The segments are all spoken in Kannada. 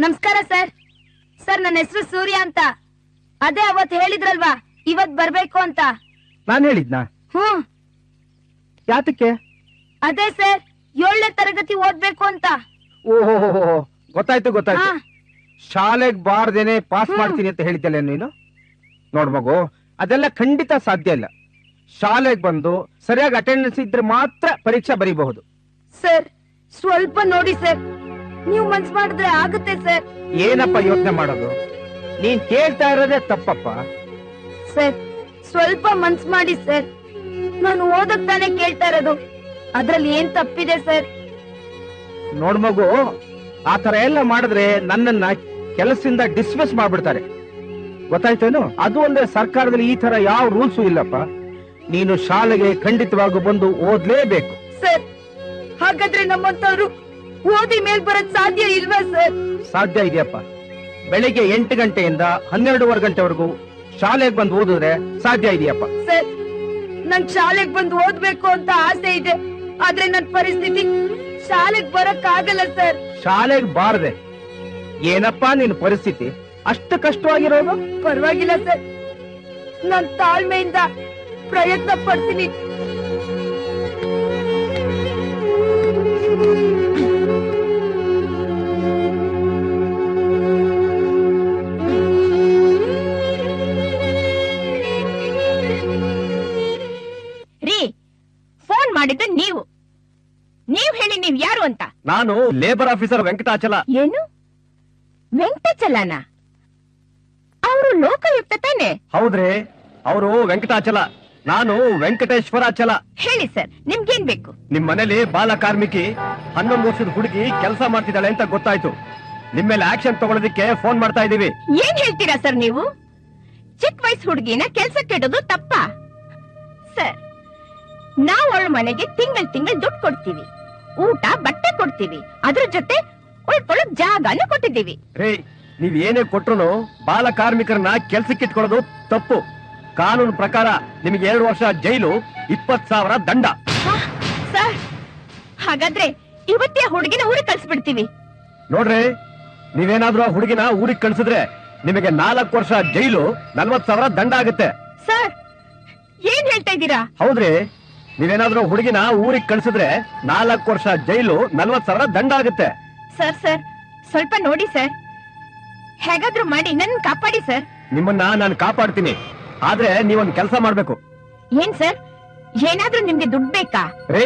ನಮಸ್ಕಾರ ಸರ್. ಸರ್ ನನ್ನ ಹೆಸರು ಸೂರ್ಯ ಅಂತ. ಅದೇ ಅವತ್ ಹೇಳಿದ್ರಲ್ವಾ ಇವತ್ ಬರ್ಬೇಕು ಅಂತ. ನಾನ್ ಹೇಳಿದ್ನಾ? ಯಾತಕ್ಕೆ? ಅದೇ ಸರ್ 7ನೇ ತರಗತಿ ಓದ್ಬೇಕು ಅಂತ. ಓಹೋ ಗೊತ್ತಾಯ್ತು. ಶಾಲೆಗ್ ಬಾರ್ದೇನೆ ಪಾಸ್ ಮಾಡ್ತೀನಿ ಅಂತ ಹೇಳಿದ್ದಲ್ಲ ನೀನು. ನೋಡ್ ಮಗು, ಅದೆಲ್ಲ ಖಂಡಿತ ಸಾಧ್ಯ ಇಲ್ಲ. ಶಾಲೆಗ್ ಬಂದು ಸರಿಯಾಗಿ ಅಟೆಂಡೆನ್ಸ್ ಇದ್ರೆ ಮಾತ್ರ ಪರೀಕ್ಷೆ ಬರೀಬಹುದು. ಸರ್ ಸ್ವಲ್ಪ ನೋಡಿ ಸರ್, ನೀವು ಮನ್ಸ್ ಮಾಡಿದ್ರೆ ಆಗುತ್ತೆ ಸರ್. ಏನಪ್ಪ ಯೋಚನೆ ಮಾಡೋದು? ನೀನ್ ಕೇಳ್ತಾ ಇರೋದೇ ತಪ್ಪಪ್ಪ. ಸರ್ ಸ್ವಲ್ಪ ಮನ್ಸ್ ಮಾಡಿ ಸರ್, ನಾನು ಓದಕ್ ತಾನೇ ಕೇಳ್ತಾ ಇರೋದು. ಅದ್ರಲ್ಲಿ ಏನ್ ತಪ್ಪಿದೆ ಸರ್? ನೋಡ್ ಮಗು, ಆತರ ಎಲ್ಲ ಮಾಡಿದ್ರೆ ನನ್ನನ್ನ ಕೆಲಸದಿಂದ ಡಿಸ್ಮಿಸ್ ಮಾಡ್ಬಿಡ್ತಾರೆ, ಗೊತ್ತಾಯ್ತೇನು? ಅದು ಅಂದ್ರೆ ಸರ್ಕಾರದಲ್ಲಿ ಈ ತರ ಯಾವ ರೂಲ್ಸು ಇಲ್ಲಪ್ಪ. ನೀನು ಶಾಲೆಗೆ ಖಂಡಿತವಾಗೂ ಬಂದು ಓದ್ಲೇಬೇಕು. ಸರ್ ಹಾಗಾದ್ರೆ ನಮ್ಮಂತವ್ರು ಓದಿ ಮೇಲ್ ಬರೋದ್ ಸಾಧ್ಯ ಇಲ್ವಾ ಸರ್? ಸಾಧ್ಯ ಇದೆಯಪ್ಪ. ಬೆಳಿಗ್ಗೆ 8 ಗಂಟೆಯಿಂದ 12:15 ಗಂಟೆವರೆಗೂ ಶಾಲೆಗೆ ಬಂದು ಓದಿದ್ರೆ ಸಾಧ್ಯ ಇದೆಯಪ್ಪ. ಸರ್ ನನ್ ಶಾಲೆಗ್ ಬಂದು ಓದ್ಬೇಕು ಅಂತ ಆಸೆ ಇದೆ, ಆದ್ರೆ ನನ್ ಪರಿಸ್ಥಿತಿ ಶಾಲೆಗ್ ಬರಕ್ ಆಗಲ್ಲ ಸರ್. ಶಾಲೆಗೆ ಬಾರದೆ ಏನಪ್ಪಾ ನಿನ್ ಪರಿಸ್ಥಿತಿ? ಅಷ್ಟು ಕಷ್ಟವಾಗಿರೋದು? ಪರವಾಗಿಲ್ಲ ಸರ್, ನಾನ್ ತಾಳ್ಮೆಯಿಂದ ಪ್ರಯತ್ನ ಪಡ್ತೀನಿ. ರೀ, ಫೋನ್ ಮಾಡಿದ್ದು ನೀವು ಹೇಳಿ, ನೀವ್ ಯಾರು ಅಂತ? ನಾನು ಲೇಬರ್ ಆಫೀಸರ್ ವೆಂಕಟಾಚಲ. ಏನು ವೆಂಕಟಾಚಲನ? ಅವರು ಲೋಕಾಯುಕ್ತ ತಾನೆ? ಹೌದ್ರಿ, ಅವರು ವೆಂಕಟಾಚಲ, ನಾನು ವೆಂಕಟೇಶ್ವರಾಚಲ. ಹೇಳಿ ಸರ್, ನಿಮ್ಗೇನ್ ಬೇಕು? ನಿಮ್ ಮನೇಲಿ ಬಾಲ ಕಾರ್ಮಿಕಿ 11 ವರ್ಷದ ಹುಡುಗಿ ಕೆಲಸ ಮಾಡ್ತಿದ್ದಾಳೆ ಅಂತ ಗೊತ್ತಾಯ್ತು. ನಿಮ್ಮೇಲೆ ಆಕ್ಷನ್ ತಗೊಳ್ಳೋದಕ್ಕೆ ಫೋನ್ ಮಾಡ್ತಾ ಇದೀವಿ. ಏನ್ ಹೇಳ್ತೀರಾ ಸರ್ ನೀವು? ಚಿಕ್ಕ ವಯಸ್ಸು ಹುಡುಗಿನ ಕೆಲ್ಸಕ್ಕೆ ಇಡೋದು ತಪ್ಪಾ? ಸರ್, ನಾವು ಅವಳ ಮನೆಗೆ ತಿಂಗಳ ದುಡ್ಡು ಕೊಡ್ತೀವಿ, ಊಟ ಬಟ್ಟೆ ಕೊಡ್ತೀವಿ, ಅದ್ರ ಜೊತೆ ಉಳ್ಕೊಳ್ಳೋಕ್ ಜಾಗನೂ ಕೊಟ್ಟಿದ್ದೀವಿ. ರೇ, ನೀವ್ ಏನೇ ಕೊಟ್ರು ಬಾಲ ಕಾರ್ಮಿಕರನ್ನ ಕೆಲ್ಸಕ್ಕೆ ಇಟ್ಕೊಳ್ಳೋದು ತಪ್ಪು. ಕಾನೂನು ಪ್ರಕಾರ ನಿಮಗೆ 2 ವರ್ಷ ಜೈಲು, 20,000 ದಂಡ. ಸರ್ ಹಾಗಾದ್ರೆ ಇವತ್ತೇ ಹುಡುಗಿನ ಊರಿಗೆ ಕಳ್ಸಿಬಿಡ್ತೀವಿ. ನೋಡ್ರಿ, ನೀವೇನಾದ್ರೂ ಆ ಹುಡುಗಿನ ಊರಿಗೆ ಕಳ್ಸಿದ್ರೆ ನಿಮಗೆ 4 ವರ್ಷ ಜೈಲು, 40,000 ದಂಡ ಆಗುತ್ತೆ. ಸರ್ ಏನ್ ಹೇಳ್ತಾ ಇದ್ದೀರಾ? ಹೌದ್ರಿ, ನೀವೇನಾದ್ರೂ ಹುಡುಗಿನ ಊರಿಗೆ ಕಳ್ಸಿದ್ರೆ 4 ವರ್ಷ ಜೈಲು, 40,000 ದಂಡ ಆಗುತ್ತೆ. ಸರ್ ಸ್ವಲ್ಪ ನೋಡಿ ಸರ್, ಹೇಗಾದ್ರೂ ಮಾಡಿ ನನ್ನ ಕಾಪಾಡಿ ಸರ್. ನಿಮ್ಮನ್ನ ನಾನು ಕಾಪಾಡ್ತೀನಿ, ಆದ್ರೆ ನೀವೊಂದು ಕೆಲಸ ಮಾಡ್ಬೇಕು. ಏನ್ ಸರ್? ಏನಾದ್ರೂ ನಿಮ್ಗೆ ದುಡ್ಡು ಬೇಕಾ? ರೇ,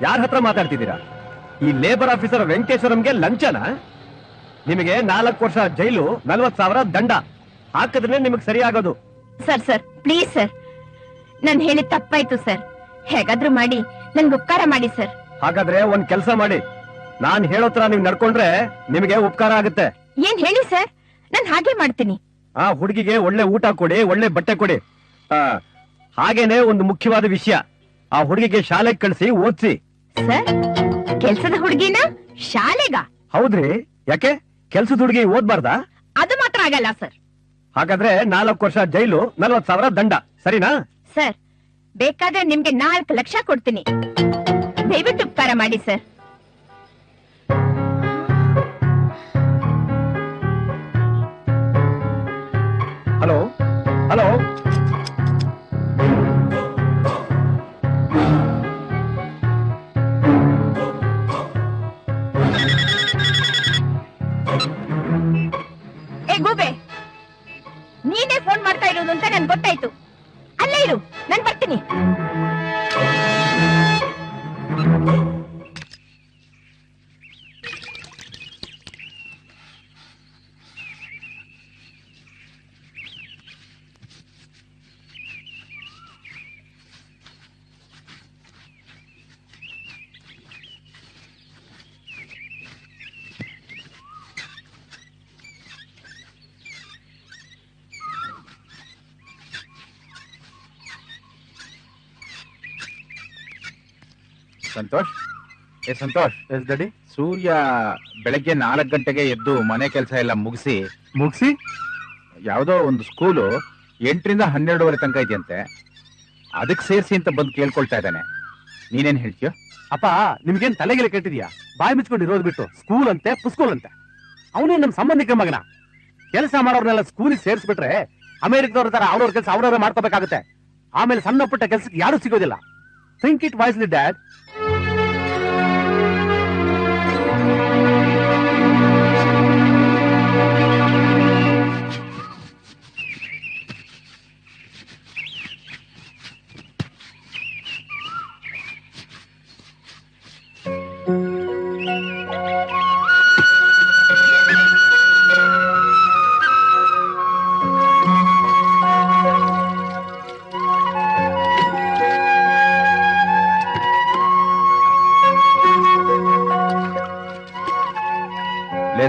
ಯಾರ ಹತ್ರ ಮಾತಾಡ್ತಿದ್ದೀರಾ? ಈ ಲೇಬರ್ ಆಫೀಸರ್ ವೆಂಕಟೇಶ್ವರಂಗೆ ಲಂಚನ? ನಿಮಗೆ 4 ವರ್ಷ ಜೈಲು, 40,000 ದಂಡ ಹಾಕಿದ್ರೆ ನಿಮಗೆ ಸರಿಯಾಗೋದು. ಸರ್ ಪ್ಲೀಸ್ ಸರ್, ನಾನು ಹೇಳಿದ ತಪ್ಪಾಯ್ತು ಸರ್. ಹೇಗಾದ್ರೂ ಮಾಡಿ ನನ್ಗೆ ಉಪಕಾರ ಮಾಡಿ ಸರ್. ಹಾಗಾದ್ರೆ ಒಂದ್ ಕೆಲಸ ಮಾಡಿ, ನಾನ್ ಹೇಳೋ ತರ ನೀವು ನಡ್ಕೊಂಡ್ರೆ ನಿಮಗೆ ಉಪಕಾರ ಆಗುತ್ತೆ. ಏನ್ ಹೇಳಿ ಸರ್, ನಾನ್ ಹಾಗೆ ಮಾಡ್ತೀನಿ. ಆ ಹುಡುಗಿಗೆ ಒಳ್ಳೆ ಊಟ ಕೊಡಿ, ಒಳ್ಳೆ ಬಟ್ಟೆ ಕೊಡಿ. ಹಾಗೇನೆ ಒಂದು ಮುಖ್ಯವಾದ ವಿಷಯ, ಆ ಹುಡುಗಿಗೆ ಶಾಲೆಗೆ ಕಳಿಸಿ ಓದಿಸಿ. ಸರ್, ಕೆಲ್ಸದ ಹುಡುಗಿನ ಶಾಲೆಗ? ಹೌದ್ರಿ, ಯಾಕೆ ಕೆಲ್ಸದ ಹುಡುಗಿ ಓದ್ಬಾರ್ದಾ? ಅದು ಮಾತ್ರ ಆಗಲ್ಲ ಸರ್. ಹಾಗಾದ್ರೆ 4 ವರ್ಷ ಜೈಲು, 40,000 ದಂಡ, ಸರಿನಾ? ಸರ್ ಬೇಕಾದ್ರೆ ನಿಮ್ಗೆ 4 ಲಕ್ಷ ಕೊಡ್ತೀನಿ, ದಯವಿಟ್ಟು ಉಪಕಾರ ಮಾಡಿ ಸರ್. ಹಲೋ ಹಲೋ, ಏ ಗೂಬೆ, ನೀನೇ ಫೋನ್ ಮಾಡ್ತಾ ಇರೋದು ಅಂತ ನನ್ಗೆ ಗೊತ್ತಾಯ್ತು. ಅಲ್ಲೇ ಇರು, ನಾನ್ ಬರ್ತೀನಿ. ಸಂತೋಷ್, ಸಂತೋಷ್, ಸೂರ್ಯ ಬೆಳಗ್ಗೆ 4 ಗಂಟೆಗೆ ಎದ್ದು ಮನೆ ಕೆಲಸ ಎಲ್ಲ ಮುಗಿಸಿ ಯಾವ್ದೋ ಒಂದು ಸ್ಕೂಲು 8ರಿಂದ 12:30 ತನಕ ಇದೆಯಂತೆ, ಅದಕ್ಕೆ ಸೇರಿಸಿ ಅಂತ ಬಂದು ಕೇಳ್ಕೊಳ್ತಾ ಇದ್ದಾನೆ. ನೀನೇನ್ ಹೇಳ್ತೀಯ? ಅಪ್ಪ, ನಿಮ್ಗೇನ್ ತಲೆಗೆಲೆ ಕೆಟ್ಟಿದ್ಯಾ? ಬಾಯಿ ಮುಚ್ಕೊಂಡು ಇರೋದ್ ಬಿಟ್ಟು ಸ್ಕೂಲ್ ಅಂತೆ ಪುಸ್ಕೂಲ್ ಅಂತೆ. ಅವನೇ ನಮ್ ಸಂಬಂಧಿಕ ಮಗನ. ಕೆಲಸ ಮಾಡೋರ್ನೆಲ್ಲ ಸ್ಕೂಲಿಗೆ ಸೇರಿಸ್ಬಿಟ್ರೆ ಅಮೆರಿಕದವ್ರ ತರ ಅವ್ರವ್ರ ಕೆಲಸ ಅವ್ರವ್ರೆ ಮಾಡ್ಕೋಬೇಕಾಗುತ್ತೆ. ಆಮೇಲೆ ಸಣ್ಣ ಪುಟ್ಟ ಕೆಲಸಕ್ಕೆ ಯಾರು ಸಿಗೋದಿಲ್ಲ. Think it wisely dad.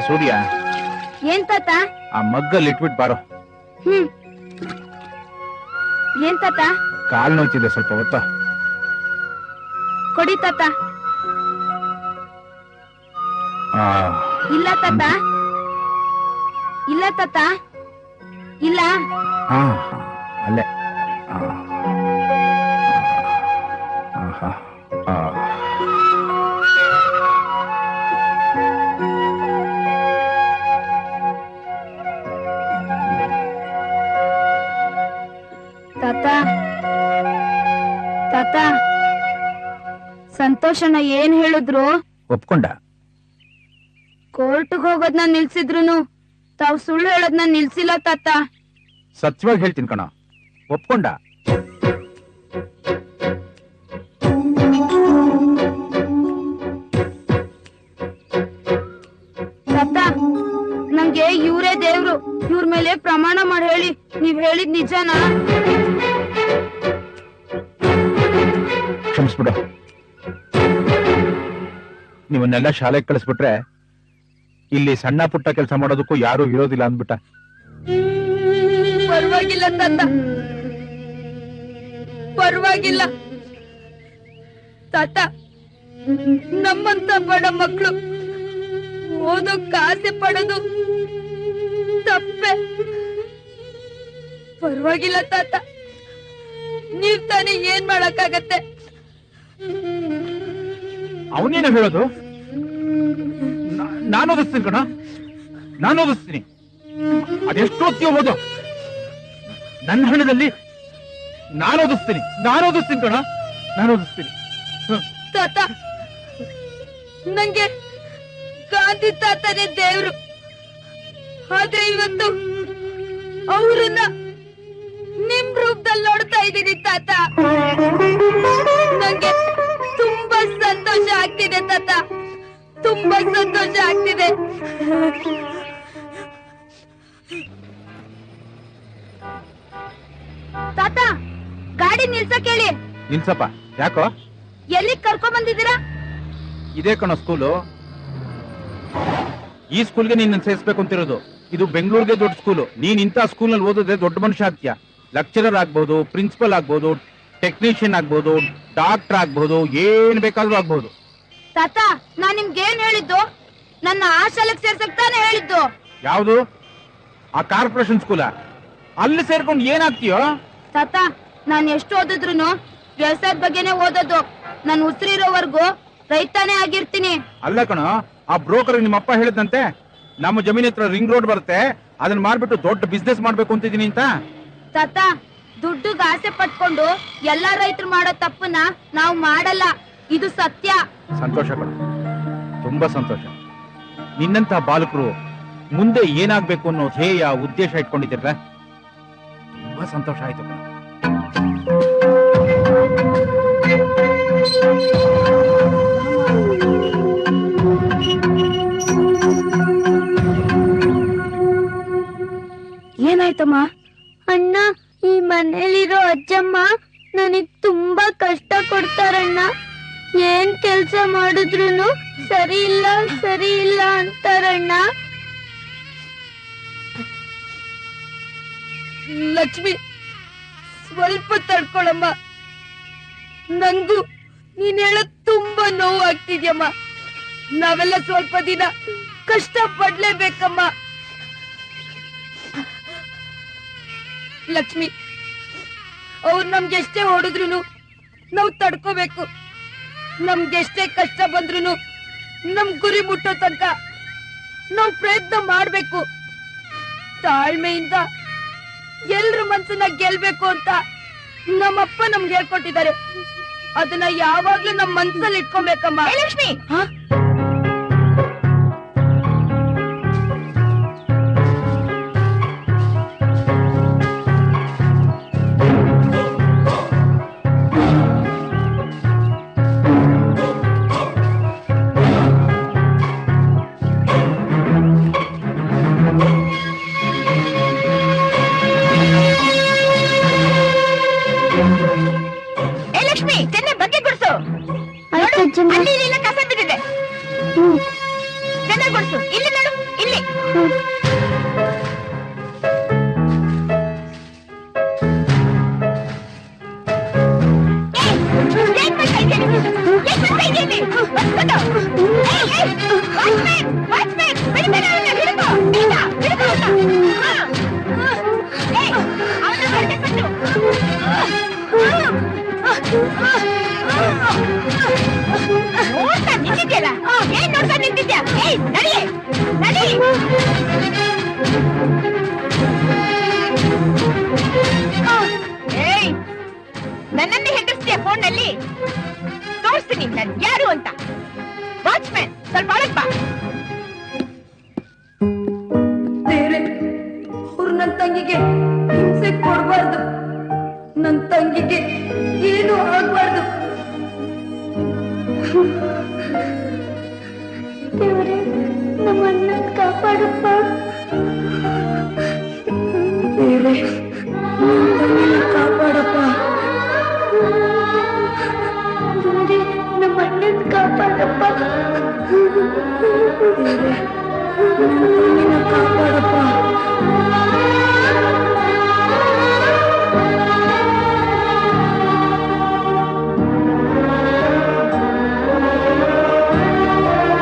Surya, ಏನ್ ತಾತ? ಆ ಮಗ್ಗಲ್ಲಿ ಇಟ್ಬಿಟ್ಟು ಬಾರೋ. ಏನ್ ತಾತ? ಕಾಲ್ ನೋಯ್ತಿದೆ, ಸ್ವಲ್ಪ ಹೊತ್ತ ಕೊಡಿ ತಾತ. ಇಲ್ಲ ತಾತ, ಇಲ್ಲ ತಾತ, ಇಲ್ಲ. ಅಲ್ಲೇ. ತಾತ, ತಾತ, ಸಂತೋಷನ ಏನ್ ಹೇಳಿದ್ರು? ಒಪ್ಕೊಂಡ. ಕೋರ್ಟ್ಗೆ ಹೋಗೋದ್ನ ನಿಲ್ಸಿದ್ರು ತಾವ್ ಸುಳ್ಳು ಹೇಳೋದ್ನ ನಿಲ್ಸಿಲ್ಲ ತಾತ. ಸತ್ಯವಾಗಿ ಹೇಳ್ತೀನಿ ಕಣ, ಒಪ್ಕೊಂಡ. ತಾತ, ನಂಗೆ ಇವ್ರೇ ದೇವ್ರು. ಇವ್ರ ಮೇಲೆ ಪ್ರಮಾಣ ಮಾಡಿ ಹೇಳಿ, ನೀವ್ ಹೇಳಿದ್ ನಿಜನಾ? ಕ್ಷಮಿಸ್ಬಿಡು. ನೀವನ್ನೆಲ್ಲ ಶಾಲೆಗೆ ಕಳಿಸ್ಬಿಟ್ರೆ ಇಲ್ಲಿ ಸಣ್ಣ ಪುಟ್ಟ ಕೆಲಸ ಮಾಡೋದಕ್ಕೂ ಯಾರು ಇರೋದಿಲ್ಲ ಅಂದ್ಬಿಟ್ಟ. ಪರವಾಗಿಲ್ಲ ತಾತ, ಪರವಾಗಿಲ್ಲ ತಾತ. ನಮ್ಮಂತ ಬಡ ಮಕ್ಕಳು ಓದೋಕ್ ಆಸೆ ಪಡೋದು ತಪ್ಪೆ. ಪರವಾಗಿಲ್ಲ ತಾತ, ನೀವ್ ತಾನೇ ಏನ್ ಮಾಡಕ್ಕಾಗತ್ತೆ? ಅವನೇನ ಹೇಳೋದು? ನಾನು ಓದಿಸ್ತೀನಿ ಕಣ, ನಾನು ಓದಿಸ್ತೀನಿ. ಅದೆಷ್ಟು ಓದ್ತೀಯ ಓದು, ನನ್ನ ಹಣದಲ್ಲಿ ನಾನು ಓದಿಸ್ತೀನಿ ಕಣ, ನಾನು ಓದಿಸ್ತೀನಿ. ತಾತ, ನಂಗೆ ಗಾಂಧಿ ತಾತನೇ ದೇವ್ರು. ಆದ್ರೆ ಇವತ್ತು ಅವ್ರನ್ನ ನಿಮ್ ರೂಪದಲ್ಲಿ ನೋಡ್ತಾ ಇದ್ದೀನಿ ತಾತ. ನಂಗೆ ತುಂಬಾ ಸಂತೋಷ ಆಗ್ತಿದೆ ತಾತ, ತುಂಬಾ ಸಂತೋಷ ಆಗ್ತಿದೆ. ತಾತ, ಗಾಡಿ ನಿಲ್ಸಕ್ ಹೇಳಿ. ನಿಲ್ಸಪ್ಪ. ಯಾಕೋ? ಎಲ್ಲಿಗ್ ಕರ್ಕೊಂಡ್ ಬಂದಿದ್ದೀರಾ? ಇದೇ ಕಣ ಸ್ಕೂಲು. ಈ ಸ್ಕೂಲ್ಗೆ ನೀನ್ ಸೇರಿಸ್ಬೇಕು ಅಂತಿರೋದು. ಇದು ಬೆಂಗಳೂರಿಗೆ ದೊಡ್ಡ ಸ್ಕೂಲು. ನೀನ್ ಇಂಥ ಸ್ಕೂಲ್ನಲ್ಲಿ ಓದಿದ್ರೆ ದೊಡ್ಡ ಮನುಷ್ಯ ಆಗ್ತೀಯ. ಲೆಕ್ಚರರ್ ಆಗ್ಬೋದು, ಪ್ರಿನ್ಸಿಪಲ್ ಆಗ್ಬೋದು, ಟೆಕ್ನಿಷಿಯನ್ ಆಗ್ಬೋದು, ಡಾಕ್ಟರ್ ಆಗ್ಬೋದು, ಏನ್ ಬೇಕಾದ್ರೂ ಆಗ್ಬೋದು. ತಾತ, ನಾನ್ ನಿಮ್ಗೆ ಏನ್ ಹೇಳಿದ್ದು? ನನ್ನ ಆ ಶಾಲೆಗೆ ಸೇರ್ಸಕ್ ತಾನೇ ಹೇಳಿದ್ದು. ಯಾವ್ದು? ಆ ಕಾರ್ಪೊರೇಷನ್ ಸ್ಕೂಲ? ಅಲ್ಲಿ ಸೇರ್ಕೊಂಡು ಏನಾಗ್ತೀಯೋ? ತಾತ, ನಾನ್ ಎಷ್ಟು ಓದಿದ್ರು ವ್ಯವಸಾಯದ ಬಗ್ಗೆನೆ ಓದೋದು. ನಾನು ಉಸಿರಿರೋವರೆಗೂ ರೈತಾನೇ ಆಗಿರ್ತೀನಿ. ಅಲ್ಲ ಕಣ, ಆ ಬ್ರೋಕರ್ ನಿಮ್ಮಪ್ಪ ಹೇಳಿದಂತೆ ನಮ್ಮ ಜಮೀನ್ ಹತ್ರ ರಿಂಗ್ ರೋಡ್ ಬರುತ್ತೆ, ಅದನ್ನ ಮಾಡ್ಬಿಟ್ಟು ದೊಡ್ಡ ಬಿಸ್ನೆಸ್ ಮಾಡ್ಬೇಕು ಅಂತಿದೀನಿ ಅಂತ. ತಾತ, ದುಡ್ಡುಗ್ ಆಸೆ ಪಟ್ಕೊಂಡು ಎಲ್ಲಾ ರೈತರು ಮಾಡೋ ತಪ್ಪನ್ನ ನಾವು ಮಾಡಲ್ಲ. ಇದು ಸತ್ಯ. ಸಂತೋಷ ಕಣ, ತುಂಬಾ ಸಂತೋಷ. ನಿನ್ನಂತ ಬಾಲಕರು ಮುಂದೆ ಏನಾಗ್ಬೇಕು ಅನ್ನೋ ಧ್ಯೇಯ ಉದ್ದೇಶ ಇಟ್ಕೊಂಡಿದ್ದೀರ. ತುಂಬಾ ಸಂತೋಷ ಆಯ್ತು ಕಣ. ಏನಾಯ್ತಮ್ಮ? ಅಣ್ಣ, ಈ ಮನೇಲಿರೋ ಅಜ್ಜಮ್ಮ ನನಗ್ ತುಂಬಾ ಕಷ್ಟ ಕೊಡ್ತಾರಣ್ಣ. ಏನ್ ಕೆಲ್ಸ ಮಾಡಿದ್ರು ಸರಿ ಇಲ್ಲ ಅಂತಾರಣ್ಣ. ಲಕ್ಷ್ಮಿ, ಸ್ವಲ್ಪ ತಡ್ಕೊಳಮ್ಮ. ನಂಗೂ ನೀನ್ ಹೇಳೋದ್ ತುಂಬಾ ನೋವು ಆಗ್ತಿದ್ಯಮ್ಮ. ನಾವೆಲ್ಲ ಸ್ವಲ್ಪ ದಿನ ಕಷ್ಟ ಪಡ್ಲೇಬೇಕಮ್ಮ. ಲಕ್ಷ್ಮಿ, ಅವ್ರು ನಮ್ಗೆಷ್ಟೇ ಹೊಡೆದ್ರು ನಾವು ತಡ್ಕೋಬೇಕು. ನಮ್ಗೆಷ್ಟೇ ಕಷ್ಟ ಬಂದ್ರು ನಮ್ ಗುರಿ ಮುಟ್ಟೋ ತನಕ ನಾವು ಪ್ರಯತ್ನ ಮಾಡ್ಬೇಕು. ತಾಳ್ಮೆಯಿಂದ ಎಲ್ರ ಮನ್ಸನ್ನ ಗೆಲ್ಬೇಕು ಅಂತ ನಮ್ಮಪ್ಪ ನಮ್ಗೆ ಹೇಳ್ಕೊಟ್ಟಿದ್ದಾರೆ. ಅದನ್ನ ಯಾವಾಗ್ಲೂ ನಮ್ ಮನ್ಸಲ್ಲಿ ಇಟ್ಕೊಬೇಕಮ್ಮ. ಲಕ್ಷ್ಮಿ, ಚೆನ್ನಾಗಿ ಬಗ್ಗೆ ಗುಡ್ಸು. ಅಲ್ಲಿ ಇಲ್ಲಿ ಕಸ ಬಿದ್ದಿದೆ, ಚೆನ್ನಾಗಿ ಗುಡ್ಸು. ಇಲ್ಲಿ ನೋಡು, ಇಲ್ಲಿ. ನೋಡ್ತಾ ನಿಂತಿದ್ಯಲ್ಲ, ಏನ್ ನೋಡ್ತಾ ನಿಂತಿದ್ಯಾ? ನಡಿ ನಡಿ. ನನ್ನನ್ನೇ ಹೆದರ್ಸ್ತೀಯ ಫೋನ್ನಲ್ಲಿ? ತೋರಿಸ್ತೀನಿ ನಾನು ಯಾರು ಅಂತ. ವಾಚ್ಮ್ಯಾನ್, ಸ್ವಲ್ಪ ಒಳಗ್ ಬಾ. ದೇವ್ರೆ, ಅವ್ರು ನನ್ ತಂಗಿಗೆ ಹಿಂಸೆ ಕೊಡ್ಬಾರ್ದು, ನನ್ ತಂಗಿಗೆ ಏನು ಆಗ್ಬಾರ್ದು. ದೇವ್ರೆ, ನಮ್ಮ ಅಣ್ಣನ್ ಕಾಪಾಡಪ್ಪ. ದೇವ್ರೆ, ಕಾಪಾಡಪ್ಪ. ದೇವ್ರೆ, ನಮ್ಮ ಅಣ್ಣನ್ ಕಾಪಾಡಪ್ಪ. ದೇವ್ರೆ, ಕಾಪಾಡಪ್ಪ.